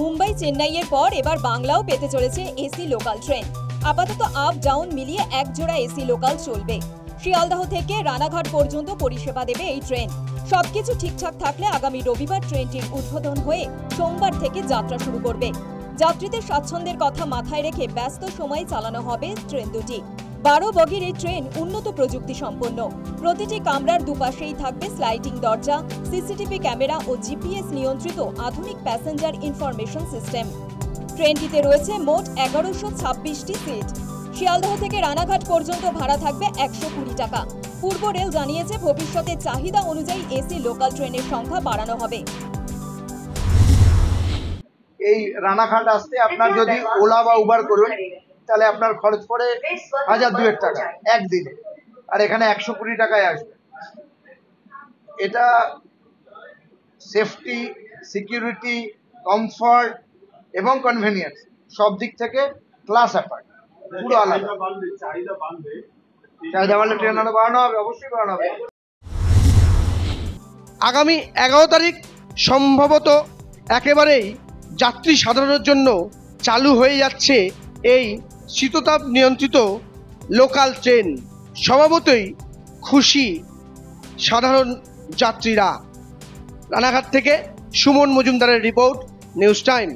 মুম্বাই চেন্নাইয়ের পর এবার বাংলাও পেতে চলেছে এসি লোকাল ট্রেন। আপাতত আপ ডাউন মিলিয়ে এক জোড়া এসি লোকাল চলবে। শিয়ালদহ থেকে রানাঘাট পর্যন্ত পরিষেবা দেবে এই ট্রেন। সবকিছু ঠিকঠাক থাকলে আগামী রবিবার ট্রেনটির উদ্বোধন হয়ে সোমবার থেকে যাত্রা শুরু করবে। যাত্রীদের স্বাচ্ছন্দ্যের কথা মাথায় রেখে ব্যস্ত সময়ে চালানো হবে ট্রেন দুটি। 12 বগির এই ট্রেন উন্নত প্রযুক্তি সম্পন্ন। প্রতিটি কামরার দুপাশেই থাকবে স্লাইডিং দরজা, সিসিটিভি ক্যামেরা ও জিপিএস নিয়ন্ত্রিত আধুনিক প্যাসেঞ্জার ইনফরমেশন সিস্টেম। ট্রেনটিতে রয়েছে মোট 1126টি সিট। শিয়ালদহ থেকে রানাঘাট পর্যন্ত ভাড়া থাকবে 120 টাকা। পূর্ব রেল জানিয়েছে ভবিষ্যতে চাহিদা অনুযায়ী এসি লোকাল ট্রেনের সংখ্যা বাড়ানো হবে। এই রানাঘাট আসতে আপনার যদি ওলা বা উবার করুন তাহলে আপনার খরচ পড়ে 1000-2000 টাকা একদিনে, আর এখানে 120 টাকায় আসবে। এটা সেফটি, সিকিউরিটি, কমফর্ট এবং কনভেনিয়েন্স সব দিক থেকে ক্লাস অ্যাপার্ট, পুরো আলাদা। চাহিদা বাড়লে ট্রেন আরো বাড়ানো হবে, অবশ্যই বাড়ানো হবে। আগামী 11 তারিখ সম্ভবত একেবারেই যাত্রী সাধারণের জন্য চালু হয়ে যাচ্ছে এই শীততাপ নিয়ন্ত্রিত লোকাল ট্রেন। স্বভাবতই খুশি সাধারণ যাত্রীরা। রানাঘাট থেকে সুমন মজুমদারের রিপোর্ট, নিউজ টাইম।